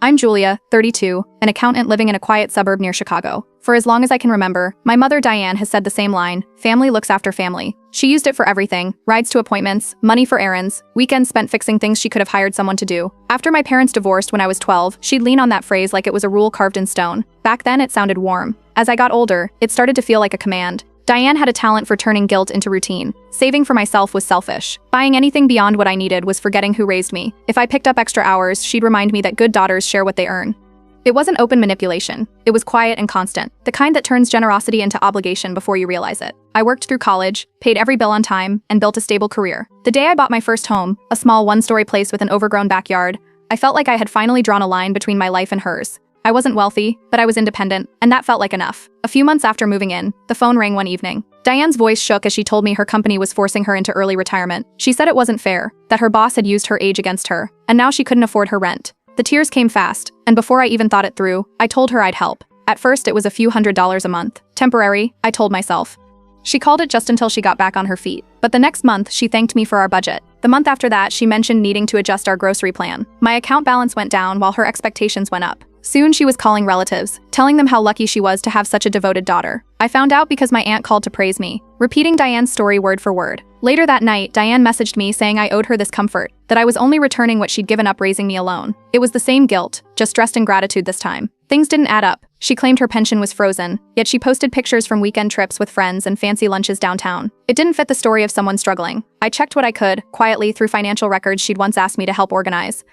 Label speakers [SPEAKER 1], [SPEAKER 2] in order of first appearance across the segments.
[SPEAKER 1] I'm Julia, 32, an accountant living in a quiet suburb near Chicago. For as long as I can remember, my mother Diane has said the same line: family looks after family. She used it for everything: rides to appointments, money for errands, weekends spent fixing things she could have hired someone to do. After my parents divorced when I was 12, she'd lean on that phrase like it was a rule carved in stone. Back then, it sounded warm. As I got older, it started to feel like a command. Diane had a talent for turning guilt into routine. Saving for myself was selfish. Buying anything beyond what I needed was forgetting who raised me. If I picked up extra hours, she'd remind me that good daughters share what they earn. It wasn't open manipulation. It was quiet and constant, the kind that turns generosity into obligation before you realize it. I worked through college, paid every bill on time, and built a stable career. The day I bought my first home, a small one-story place with an overgrown backyard, I felt like I had finally drawn a line between my life and hers. I wasn't wealthy, but I was independent, and that felt like enough. A few months after moving in, the phone rang one evening. Diane's voice shook as she told me her company was forcing her into early retirement. She said it wasn't fair, that her boss had used her age against her, and now she couldn't afford her rent. The tears came fast, and before I even thought it through, I told her I'd help. At first, it was a few $100s a month. Temporary, I told myself. She called it just until she got back on her feet. But the next month, she thanked me for our budget. The month after that, she mentioned needing to adjust our grocery plan. My account balance went down while her expectations went up. Soon she was calling relatives, telling them how lucky she was to have such a devoted daughter. I found out because my aunt called to praise me, repeating Diane's story word for word. Later that night, Diane messaged me saying I owed her this comfort, that I was only returning what she'd given up raising me alone. It was the same guilt, just dressed in gratitude this time. Things didn't add up. She claimed her pension was frozen, yet she posted pictures from weekend trips with friends and fancy lunches downtown. It didn't fit the story of someone struggling. I checked what I could, quietly, through financial records she'd once asked me to help organize.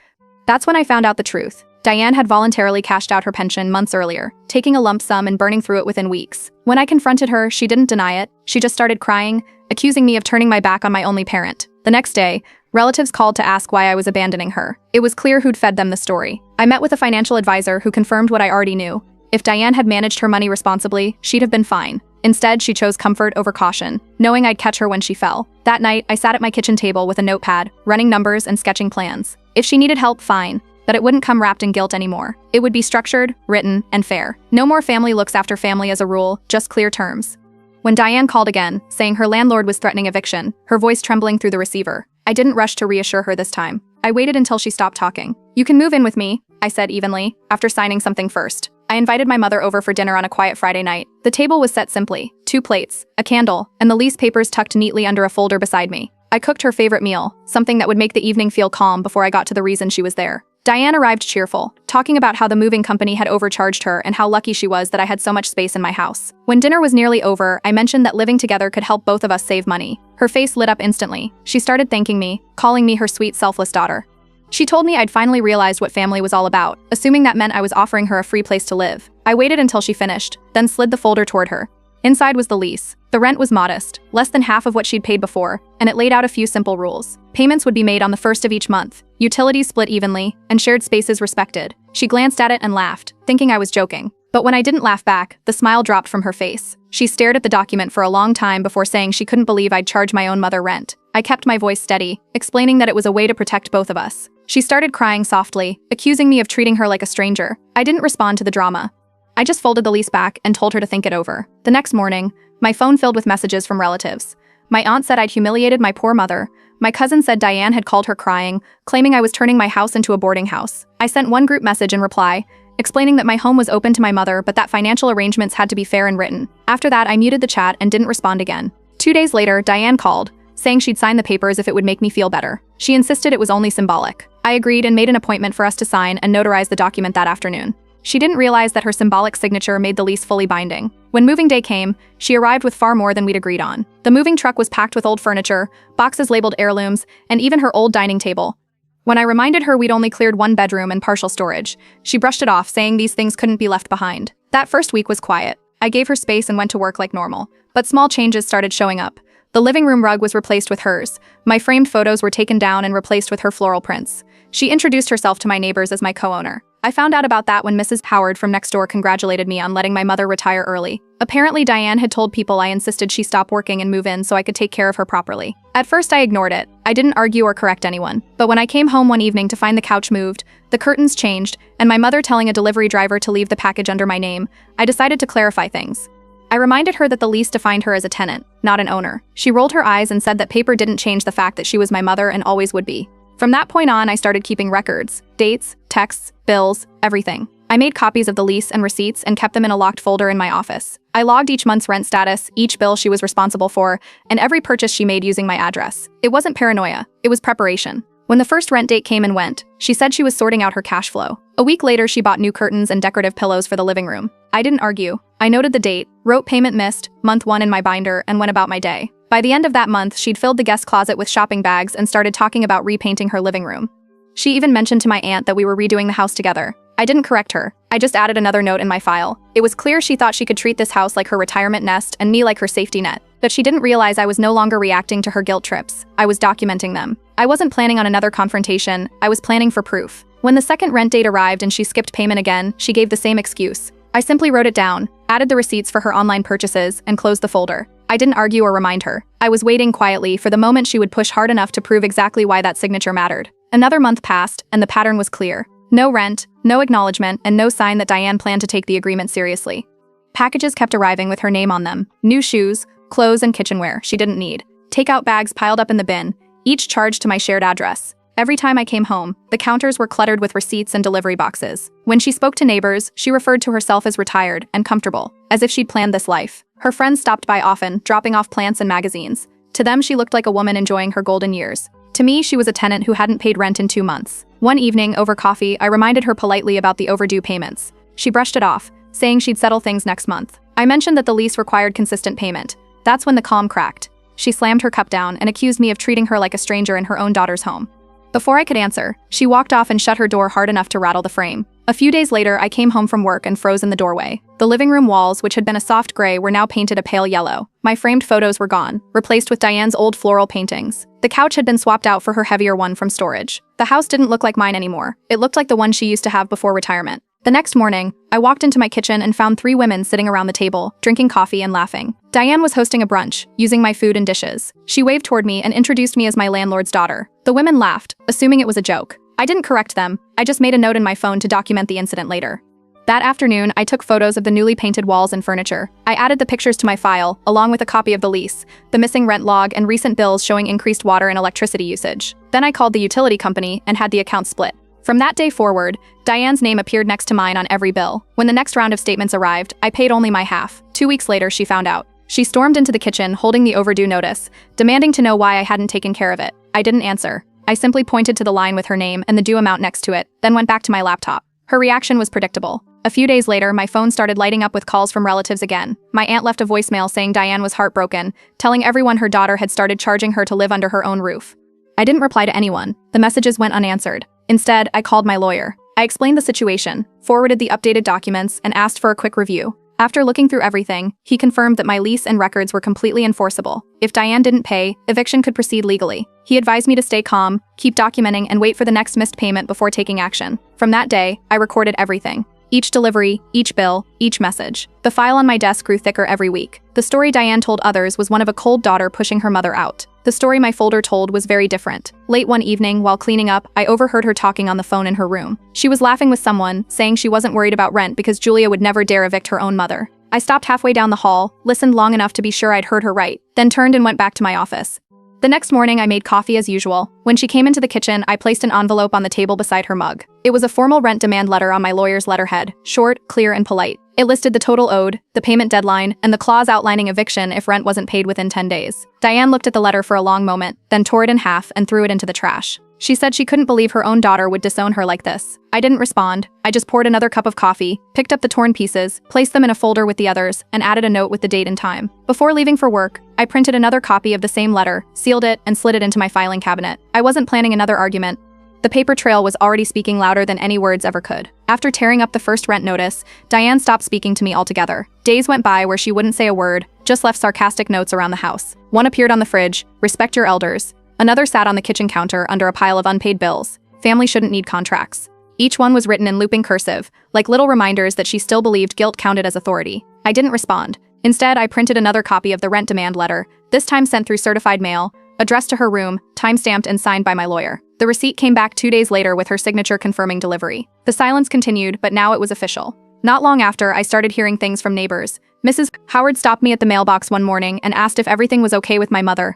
[SPEAKER 1] That's when I found out the truth. Diane had voluntarily cashed out her pension months earlier, taking a lump sum and burning through it within weeks. When I confronted her, she didn't deny it. She just started crying, accusing me of turning my back on my only parent. The next day, relatives called to ask why I was abandoning her. It was clear who'd fed them the story. I met with a financial advisor who confirmed what I already knew. If Diane had managed her money responsibly, she'd have been fine. Instead, she chose comfort over caution, knowing I'd catch her when she fell. That night, I sat at my kitchen table with a notepad, running numbers and sketching plans. If she needed help, fine. But it wouldn't come wrapped in guilt anymore. It would be structured, written, and fair. No more family looks after family as a rule, just clear terms. When Diane called again, saying her landlord was threatening eviction, her voice trembling through the receiver, I didn't rush to reassure her this time. I waited until she stopped talking. "You can move in with me," I said evenly, after signing something first. I invited my mother over for dinner on a quiet Friday night. The table was set simply: 2 plates, a candle, and the lease papers tucked neatly under a folder beside me. I cooked her favorite meal, something that would make the evening feel calm before I got to the reason she was there. Diane arrived cheerful, talking about how the moving company had overcharged her and how lucky she was that I had so much space in my house. When dinner was nearly over, I mentioned that living together could help both of us save money. Her face lit up instantly. She started thanking me, calling me her sweet, selfless daughter. She told me I'd finally realized what family was all about, assuming that meant I was offering her a free place to live. I waited until she finished, then slid the folder toward her. Inside was the lease. The rent was modest, less than half of what she'd paid before, and it laid out a few simple rules. Payments would be made on the first of each month, utilities split evenly, and shared spaces respected. She glanced at it and laughed, thinking I was joking. But when I didn't laugh back, the smile dropped from her face. She stared at the document for a long time before saying she couldn't believe I'd charge my own mother rent. I kept my voice steady, explaining that it was a way to protect both of us. She started crying softly, accusing me of treating her like a stranger. I didn't respond to the drama. I just folded the lease back and told her to think it over. The next morning, my phone filled with messages from relatives. My aunt said I'd humiliated my poor mother. My cousin said Diane had called her crying, claiming I was turning my house into a boarding house. I sent one group message in reply, explaining that my home was open to my mother but that financial arrangements had to be fair and written. After that, I muted the chat and didn't respond again. 2 days later, Diane called, saying she'd sign the papers if it would make me feel better. She insisted it was only symbolic. I agreed and made an appointment for us to sign and notarize the document that afternoon. She didn't realize that her symbolic signature made the lease fully binding. When moving day came, she arrived with far more than we'd agreed on. The moving truck was packed with old furniture, boxes labeled heirlooms, and even her old dining table. When I reminded her we'd only cleared 1 bedroom and partial storage, she brushed it off, saying these things couldn't be left behind. That first week was quiet. I gave her space and went to work like normal. But small changes started showing up. The living room rug was replaced with hers. My framed photos were taken down and replaced with her floral prints. She introduced herself to my neighbors as my co-owner. I found out about that when Mrs. Howard from next door congratulated me on letting my mother retire early. Apparently, Diane had told people I insisted she stop working and move in so I could take care of her properly. At first, I ignored it. I didn't argue or correct anyone. But when I came home one evening to find the couch moved, the curtains changed, and my mother telling a delivery driver to leave the package under my name, I decided to clarify things. I reminded her that the lease defined her as a tenant, not an owner. She rolled her eyes and said that paper didn't change the fact that she was my mother and always would be. From that point on, I started keeping records, dates, texts, bills, everything. I made copies of the lease and receipts and kept them in a locked folder in my office. I logged each month's rent status, each bill she was responsible for, and every purchase she made using my address. It wasn't paranoia, it was preparation. When the first rent date came and went, she said she was sorting out her cash flow. A week later, she bought new curtains and decorative pillows for the living room. I didn't argue. I noted the date, wrote payment missed, month 1 in my binder, and went about my day. By the end of that month, she'd filled the guest closet with shopping bags and started talking about repainting her living room. She even mentioned to my aunt that we were redoing the house together. I didn't correct her. I just added another note in my file. It was clear she thought she could treat this house like her retirement nest and me like her safety net. But she didn't realize I was no longer reacting to her guilt trips. I was documenting them. I wasn't planning on another confrontation. I was planning for proof. When the second rent date arrived and she skipped payment again, she gave the same excuse. I simply wrote it down, added the receipts for her online purchases, and closed the folder. I didn't argue or remind her. I was waiting quietly for the moment she would push hard enough to prove exactly why that signature mattered. Another month passed, and the pattern was clear. No rent, no acknowledgement, and no sign that Diane planned to take the agreement seriously. Packages kept arriving with her name on them. New shoes, clothes, and kitchenware she didn't need. Takeout bags piled up in the bin, each charged to my shared address. Every time I came home, the counters were cluttered with receipts and delivery boxes. When she spoke to neighbors, she referred to herself as retired and comfortable, as if she'd planned this life. Her friends stopped by often, dropping off plants and magazines. To them, she looked like a woman enjoying her golden years. To me, she was a tenant who hadn't paid rent in 2 months. One evening, over coffee, I reminded her politely about the overdue payments. She brushed it off, saying she'd settle things next month. I mentioned that the lease required consistent payment. That's when the calm cracked. She slammed her cup down and accused me of treating her like a stranger in her own daughter's home. Before I could answer, she walked off and shut her door hard enough to rattle the frame. A few days later, I came home from work and froze in the doorway. The living room walls, which had been a soft gray, were now painted a pale yellow. My framed photos were gone, replaced with Diane's old floral paintings. The couch had been swapped out for her heavier one from storage. The house didn't look like mine anymore. It looked like the one she used to have before retirement. The next morning, I walked into my kitchen and found 3 women sitting around the table, drinking coffee and laughing. Diane was hosting a brunch, using my food and dishes. She waved toward me and introduced me as my landlord's daughter. The women laughed, assuming it was a joke. I didn't correct them. I just made a note in my phone to document the incident later. That afternoon, I took photos of the newly painted walls and furniture. I added the pictures to my file, along with a copy of the lease, the missing rent log, and recent bills showing increased water and electricity usage. Then I called the utility company and had the account split. From that day forward, Diane's name appeared next to mine on every bill. When the next round of statements arrived, I paid only my half. 2 weeks later, she found out. She stormed into the kitchen, holding the overdue notice, demanding to know why I hadn't taken care of it. I didn't answer. I simply pointed to the line with her name and the due amount next to it, then went back to my laptop. Her reaction was predictable. A few days later, my phone started lighting up with calls from relatives again. My aunt left a voicemail saying Diane was heartbroken, telling everyone her daughter had started charging her to live under her own roof. I didn't reply to anyone. The messages went unanswered. Instead, I called my lawyer. I explained the situation, forwarded the updated documents, and asked for a quick review. After looking through everything, he confirmed that my lease and records were completely enforceable. If Diane didn't pay, eviction could proceed legally. He advised me to stay calm, keep documenting, and wait for the next missed payment before taking action. From that day, I recorded everything. Each delivery, each bill, each message. The file on my desk grew thicker every week. The story Diane told others was one of a cold daughter pushing her mother out. The story my folder told was very different. Late one evening, while cleaning up, I overheard her talking on the phone in her room. She was laughing with someone, saying she wasn't worried about rent because Julia would never dare evict her own mother. I stopped halfway down the hall, listened long enough to be sure I'd heard her right, then turned and went back to my office. The next morning, I made coffee as usual. When she came into the kitchen, I placed an envelope on the table beside her mug. It was a formal rent demand letter on my lawyer's letterhead, short, clear, and polite. It listed the total owed, the payment deadline, and the clause outlining eviction if rent wasn't paid within 10 days. Diane looked at the letter for a long moment, then tore it in half and threw it into the trash. She said she couldn't believe her own daughter would disown her like this. I didn't respond. I just poured another cup of coffee, picked up the torn pieces, placed them in a folder with the others, and added a note with the date and time. Before leaving for work, I printed another copy of the same letter, sealed it, and slid it into my filing cabinet. I wasn't planning another argument. The paper trail was already speaking louder than any words ever could. After tearing up the first rent notice, Diane stopped speaking to me altogether. Days went by where she wouldn't say a word, just left sarcastic notes around the house. One appeared on the fridge, "Respect your elders." Another sat on the kitchen counter under a pile of unpaid bills. "Family shouldn't need contracts." Each one was written in looping cursive, like little reminders that she still believed guilt counted as authority. I didn't respond. Instead, I printed another copy of the rent demand letter, this time sent through certified mail, addressed to her room, time-stamped and signed by my lawyer. The receipt came back 2 days later with her signature confirming delivery. The silence continued, but now it was official. Not long after, I started hearing things from neighbors. Mrs. Howard stopped me at the mailbox one morning and asked if everything was okay with my mother.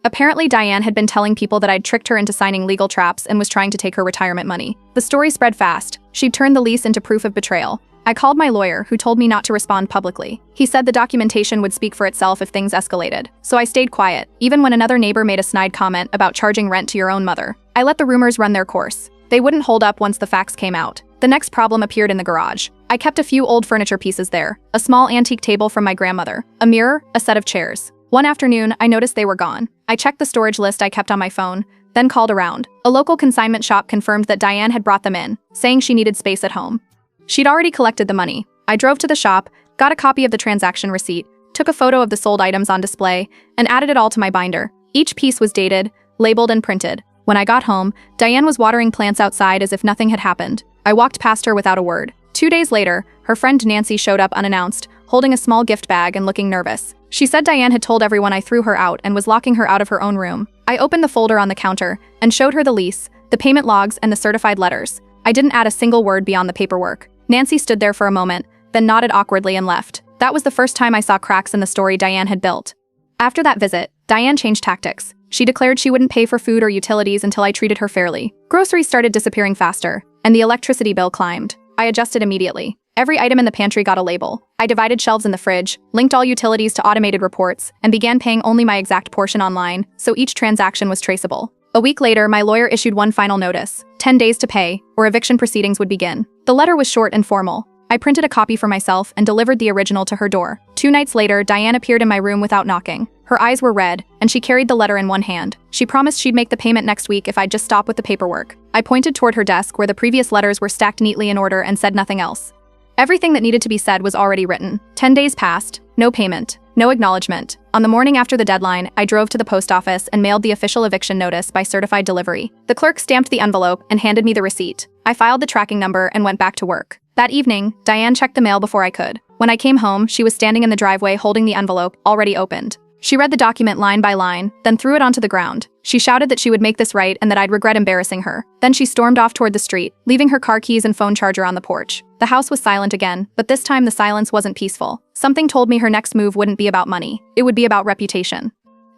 [SPEAKER 1] Apparently, Diane had been telling people that I'd tricked her into signing legal traps and was trying to take her retirement money. The story spread fast. She'd turned the lease into proof of betrayal. I called my lawyer, who told me not to respond publicly. He said the documentation would speak for itself if things escalated. So I stayed quiet, even when another neighbor made a snide comment about charging rent to your own mother. I let the rumors run their course. They wouldn't hold up once the facts came out. The next problem appeared in the garage. I kept a few old furniture pieces there, a small antique table from my grandmother, a mirror, a set of chairs. One afternoon, I noticed they were gone. I checked the storage list I kept on my phone, then called around. A local consignment shop confirmed that Diane had brought them in, saying she needed space at home. She'd already collected the money. I drove to the shop, got a copy of the transaction receipt, took a photo of the sold items on display, and added it all to my binder. Each piece was dated, labeled, and printed. When I got home, Diane was watering plants outside as if nothing had happened. I walked past her without a word. 2 days later, her friend Nancy showed up unannounced, holding a small gift bag and looking nervous. She said Diane had told everyone I threw her out and was locking her out of her own room. I opened the folder on the counter and showed her the lease, the payment logs, and the certified letters. I didn't add a single word beyond the paperwork. Nancy stood there for a moment, then nodded awkwardly and left. That was the first time I saw cracks in the story Diane had built. After that visit, Diane changed tactics. She declared she wouldn't pay for food or utilities until I treated her fairly. Groceries started disappearing faster, and the electricity bill climbed. I adjusted immediately. Every item in the pantry got a label. I divided shelves in the fridge, linked all utilities to automated reports, and began paying only my exact portion online, so each transaction was traceable. A week later, my lawyer issued one final notice: 10 days to pay, or eviction proceedings would begin. The letter was short and formal. I printed a copy for myself and delivered the original to her door. 2 nights later, Diane appeared in my room without knocking. Her eyes were red, and she carried the letter in one hand. She promised she'd make the payment next week if I'd just stop with the paperwork. I pointed toward her desk where the previous letters were stacked neatly in order and said nothing else. Everything that needed to be said was already written. 10 days passed, no payment, no acknowledgement. On the morning after the deadline, I drove to the post office and mailed the official eviction notice by certified delivery. The clerk stamped the envelope and handed me the receipt. I filed the tracking number and went back to work. That evening, Diane checked the mail before I could. When I came home, she was standing in the driveway holding the envelope, already opened. She read the document line by line, then threw it onto the ground. She shouted that she would make this right and that I'd regret embarrassing her. Then she stormed off toward the street, leaving her car keys and phone charger on the porch. The house was silent again, but this time the silence wasn't peaceful. Something told me her next move wouldn't be about money. It would be about reputation.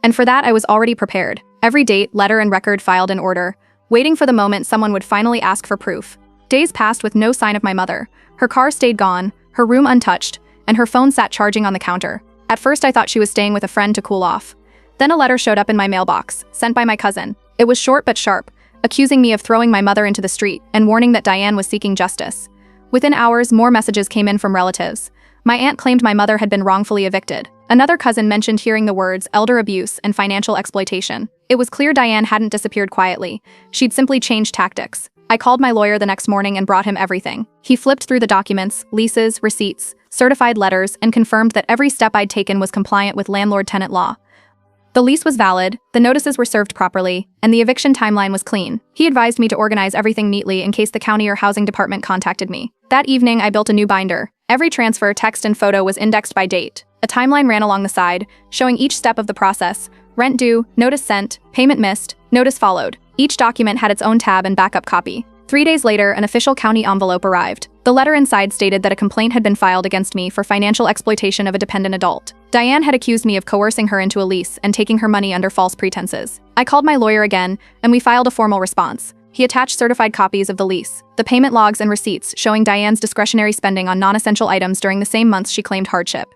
[SPEAKER 1] And for that, I was already prepared. Every date, letter, and record filed in order, waiting for the moment someone would finally ask for proof. Days passed with no sign of my mother. Her car stayed gone, her room untouched, and her phone sat charging on the counter. At first, I thought she was staying with a friend to cool off. Then a letter showed up in my mailbox, sent by my cousin. It was short but sharp, accusing me of throwing my mother into the street and warning that Diane was seeking justice. Within hours, more messages came in from relatives. My aunt claimed my mother had been wrongfully evicted. Another cousin mentioned hearing the words elder abuse and financial exploitation. It was clear Diane hadn't disappeared quietly. She'd simply changed tactics. I called my lawyer the next morning and brought him everything. He flipped through the documents, leases, receipts, certified letters, and confirmed that every step I'd taken was compliant with landlord-tenant law. The lease was valid, the notices were served properly, and the eviction timeline was clean. He advised me to organize everything neatly in case the county or housing department contacted me. That evening, I built a new binder. Every transfer, text, and photo was indexed by date. A timeline ran along the side, showing each step of the process: rent due, notice sent, payment missed, notice followed. Each document had its own tab and backup copy. 3 days later, an official county envelope arrived. The letter inside stated that a complaint had been filed against me for financial exploitation of a dependent adult. Diane had accused me of coercing her into a lease and taking her money under false pretenses. I called my lawyer again, and we filed a formal response. He attached certified copies of the lease, the payment logs, and receipts showing Diane's discretionary spending on non-essential items during the same months she claimed hardship.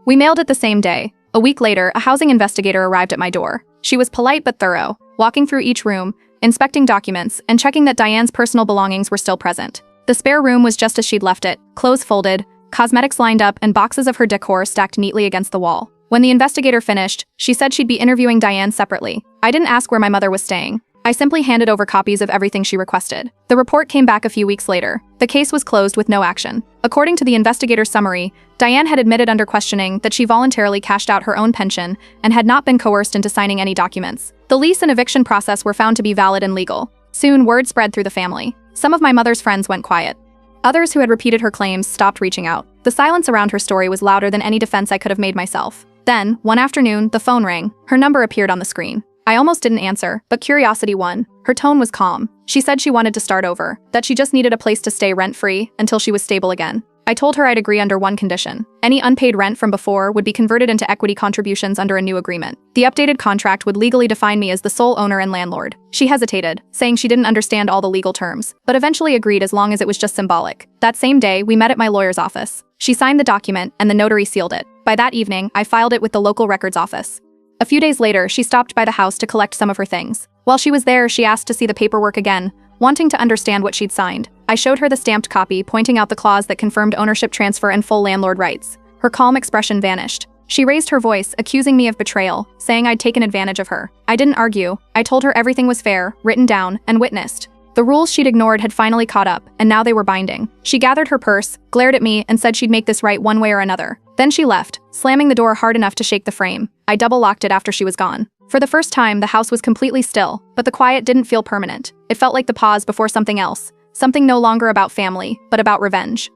[SPEAKER 1] We mailed it the same day. A week later, a housing investigator arrived at my door. She was polite but thorough, walking through each room, inspecting documents, and checking that Diane's personal belongings were still present. The spare room was just as she'd left it, clothes folded, cosmetics lined up, and boxes of her decor stacked neatly against the wall. When the investigator finished, she said she'd be interviewing Diane separately. I didn't ask where my mother was staying. I simply handed over copies of everything she requested. The report came back a few weeks later. The case was closed with no action. According to the investigator's summary, Diane had admitted under questioning that she voluntarily cashed out her own pension and had not been coerced into signing any documents. The lease and eviction process were found to be valid and legal. Soon, word spread through the family. Some of my mother's friends went quiet. Others who had repeated her claims stopped reaching out. The silence around her story was louder than any defense I could have made myself. Then, one afternoon, the phone rang. Her number appeared on the screen. I almost didn't answer, but curiosity won. Her tone was calm. She said she wanted to start over, that she just needed a place to stay rent-free until she was stable again. I told her I'd agree under one condition. Any unpaid rent from before would be converted into equity contributions under a new agreement. The updated contract would legally define me as the sole owner and landlord. She hesitated, saying she didn't understand all the legal terms, but eventually agreed as long as it was just symbolic. That same day, we met at my lawyer's office. She signed the document, and the notary sealed it. By that evening, I filed it with the local records office. A few days later, she stopped by the house to collect some of her things. While she was there, she asked to see the paperwork again, wanting to understand what she'd signed. I showed her the stamped copy, pointing out the clause that confirmed ownership transfer and full landlord rights. Her calm expression vanished. She raised her voice, accusing me of betrayal, saying I'd taken advantage of her. I didn't argue. I told her everything was fair, written down, and witnessed. The rules she'd ignored had finally caught up, and now they were binding. She gathered her purse, glared at me, and said she'd make this right one way or another. Then she left, slamming the door hard enough to shake the frame. I double-locked it after she was gone. For the first time, the house was completely still, but the quiet didn't feel permanent. It felt like the pause before something else, something no longer about family, but about revenge.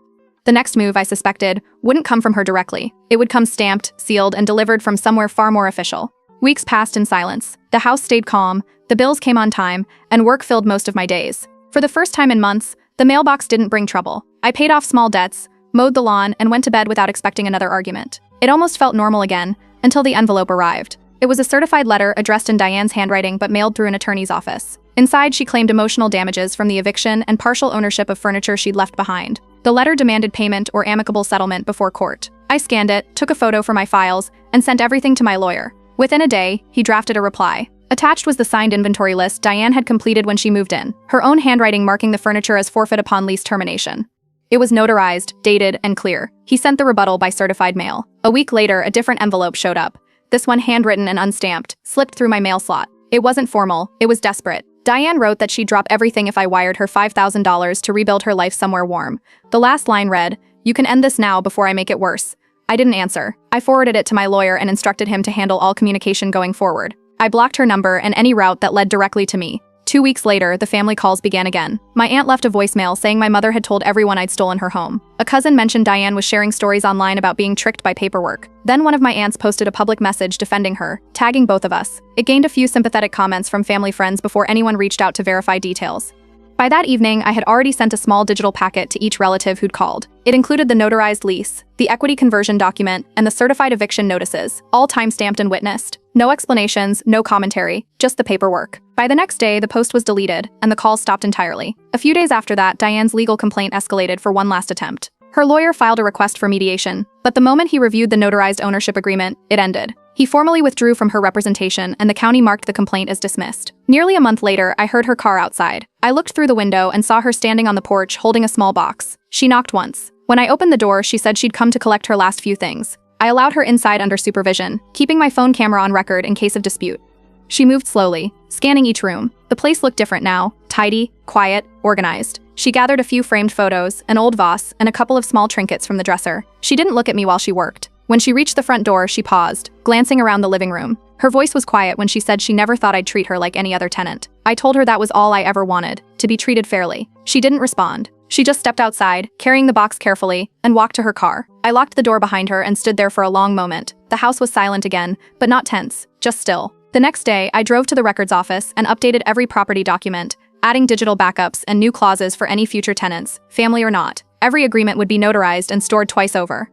[SPEAKER 1] The next move, I suspected, wouldn't come from her directly. It would come stamped, sealed, and delivered from somewhere far more official. Weeks passed in silence. The house stayed calm, the bills came on time, and work filled most of my days. For the first time in months, the mailbox didn't bring trouble. I paid off small debts, mowed the lawn, and went to bed without expecting another argument. It almost felt normal again, until the envelope arrived. It was a certified letter addressed in Diane's handwriting but mailed through an attorney's office. Inside, she claimed emotional damages from the eviction and partial ownership of furniture she'd left behind. The letter demanded payment or amicable settlement before court. I scanned it, took a photo for my files, and sent everything to my lawyer. Within a day, he drafted a reply. Attached was the signed inventory list Diane had completed when she moved in, her own handwriting marking the furniture as forfeit upon lease termination. It was notarized, dated, and clear. He sent the rebuttal by certified mail. A week later, a different envelope showed up. This one handwritten and unstamped, slipped through my mail slot. It wasn't formal, it was desperate. Diane wrote that she'd drop everything if I wired her $5,000 to rebuild her life somewhere warm. The last line read, "You can end this now before I make it worse." I didn't answer. I forwarded it to my lawyer and instructed him to handle all communication going forward. I blocked her number and any route that led directly to me. 2 weeks later, the family calls began again. My aunt left a voicemail saying my mother had told everyone I'd stolen her home. A cousin mentioned Diane was sharing stories online about being tricked by paperwork. Then one of my aunts posted a public message defending her, tagging both of us. It gained a few sympathetic comments from family friends before anyone reached out to verify details. By that evening, I had already sent a small digital packet to each relative who'd called. It included the notarized lease, the equity conversion document, and the certified eviction notices, all time-stamped and witnessed. No explanations, no commentary, just the paperwork. By the next day, the post was deleted, and the calls stopped entirely. A few days after that, Diane's legal complaint escalated for one last attempt. Her lawyer filed a request for mediation, but the moment he reviewed the notarized ownership agreement, it ended. He formally withdrew from her representation, and the county marked the complaint as dismissed. Nearly a month later, I heard her car outside. I looked through the window and saw her standing on the porch holding a small box. She knocked once. When I opened the door, she said she'd come to collect her last few things. I allowed her inside under supervision, keeping my phone camera on record in case of dispute. She moved slowly, scanning each room. The place looked different now, tidy, quiet, organized. She gathered a few framed photos, an old vase, and a couple of small trinkets from the dresser. She didn't look at me while she worked. When she reached the front door, she paused, glancing around the living room. Her voice was quiet when she said she never thought I'd treat her like any other tenant. I told her that was all I ever wanted, to be treated fairly. She didn't respond. She just stepped outside, carrying the box carefully, and walked to her car. I locked the door behind her and stood there for a long moment. The house was silent again, but not tense, just still. The next day, I drove to the records office and updated every property document, adding digital backups and new clauses for any future tenants, family or not. Every agreement would be notarized and stored twice over.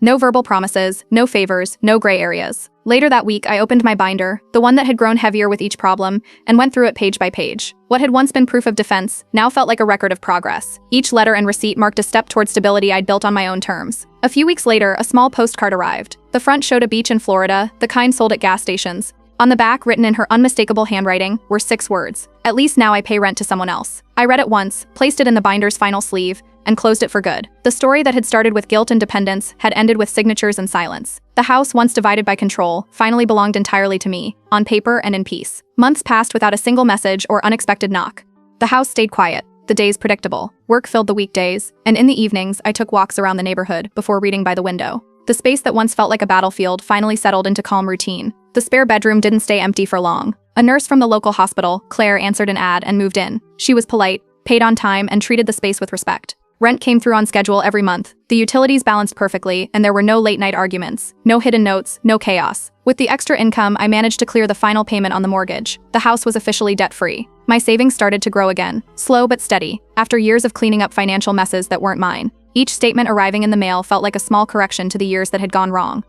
[SPEAKER 1] No verbal promises, no favors, no gray areas. Later that week, I opened my binder, the one that had grown heavier with each problem, and went through it page by page. What had once been proof of defense now felt like a record of progress. Each letter and receipt marked a step toward stability I'd built on my own terms. A few weeks later, a small postcard arrived. The front showed a beach in Florida, the kind sold at gas stations. On the back, written in her unmistakable handwriting, were 6 words. "At least now I pay rent to someone else." I read it once, placed it in the binder's final sleeve, and closed it for good. The story that had started with guilt and dependence had ended with signatures and silence. The house, once divided by control, finally belonged entirely to me, on paper and in peace. Months passed without a single message or unexpected knock. The house stayed quiet, the days predictable. Work filled the weekdays, and in the evenings, I took walks around the neighborhood before reading by the window. The space that once felt like a battlefield finally settled into calm routine. The spare bedroom didn't stay empty for long. A nurse from the local hospital, Claire, answered an ad and moved in. She was polite, paid on time, and treated the space with respect. Rent came through on schedule every month. The utilities balanced perfectly, and there were no late-night arguments. No hidden notes, no chaos. With the extra income, I managed to clear the final payment on the mortgage. The house was officially debt-free. My savings started to grow again, slow but steady, after years of cleaning up financial messes that weren't mine. Each statement arriving in the mail felt like a small correction to the years that had gone wrong.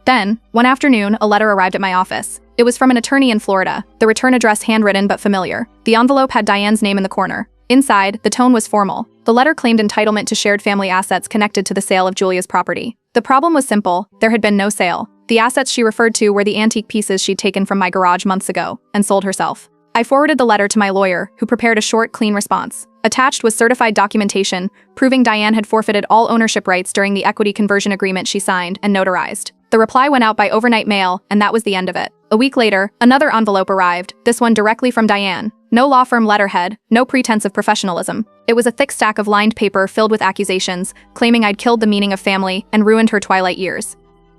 [SPEAKER 1] Then, one afternoon, a letter arrived at my office. It was from an attorney in Florida, the return address handwritten but familiar. The envelope had Diane's name in the corner. Inside, the tone was formal. The letter claimed entitlement to shared family assets connected to the sale of Julia's property. The problem was simple: there had been no sale. The assets she referred to were the antique pieces she'd taken from my garage months ago and sold herself. I forwarded the letter to my lawyer, who prepared a short, clean response. Attached was certified documentation proving Diane had forfeited all ownership rights during the equity conversion agreement she signed and notarized. The reply went out by overnight mail, and that was the end of it. A week later, another envelope arrived, this one directly from Diane. No law firm letterhead, no pretense of professionalism. It was a thick stack of lined paper filled with accusations, claiming I'd killed the meaning of family and ruined her twilight years.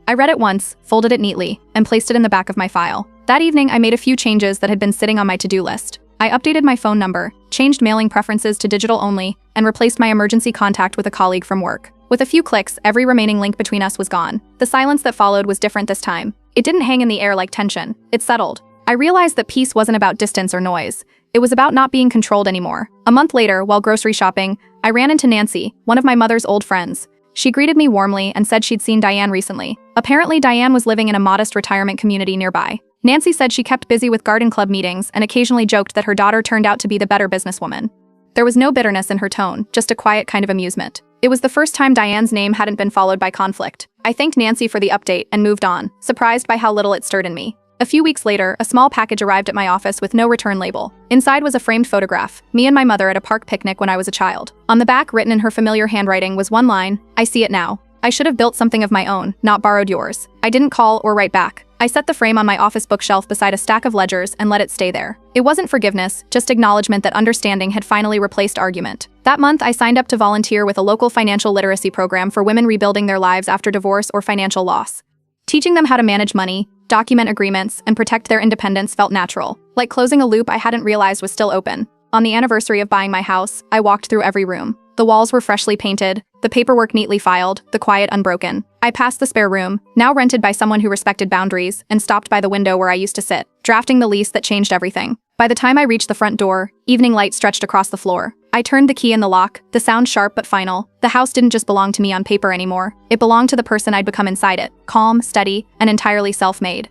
[SPEAKER 1] I read it once, folded it neatly, and placed it in the back of my file. That evening, I made a few changes that had been sitting on my to-do list. I updated my phone number, changed mailing preferences to digital only, and replaced my emergency contact with a colleague from work. With a few clicks, every remaining link between us was gone. The silence that followed was different this time. It didn't hang in the air like tension. It settled. I realized that peace wasn't about distance or noise. It was about not being controlled anymore. A month later, while grocery shopping, I ran into Nancy, one of my mother's old friends. She greeted me warmly and said she'd seen Diane recently. Apparently, Diane was living in a modest retirement community nearby. Nancy said she kept busy with garden club meetings and occasionally joked that her daughter turned out to be the better businesswoman. There was no bitterness in her tone, just a quiet kind of amusement. It was the first time Diane's name hadn't been followed by conflict. I thanked Nancy for the update and moved on, surprised by how little it stirred in me. A few weeks later, a small package arrived at my office with no return label. Inside was a framed photograph, me and my mother at a park picnic when I was a child. On the back, written in her familiar handwriting, was one line: "I see it now. I should have built something of my own, not borrowed yours." I didn't call or write back. I set the frame on my office bookshelf beside a stack of ledgers and let it stay there. It wasn't forgiveness, just acknowledgement that understanding had finally replaced argument. That month, I signed up to volunteer with a local financial literacy program for women rebuilding their lives after divorce or financial loss. Teaching them how to manage money, document agreements, and protect their independence felt natural, like closing a loop I hadn't realized was still open. On the anniversary of buying my house, I walked through every room. The walls were freshly painted, the paperwork neatly filed, the quiet unbroken. I passed the spare room, now rented by someone who respected boundaries, and stopped by the window where I used to sit, drafting the lease that changed everything. By the time I reached the front door, evening light stretched across the floor. I turned the key in the lock, the sound sharp but final. The house didn't just belong to me on paper anymore. It belonged to the person I'd become inside it, calm, steady, and entirely self-made.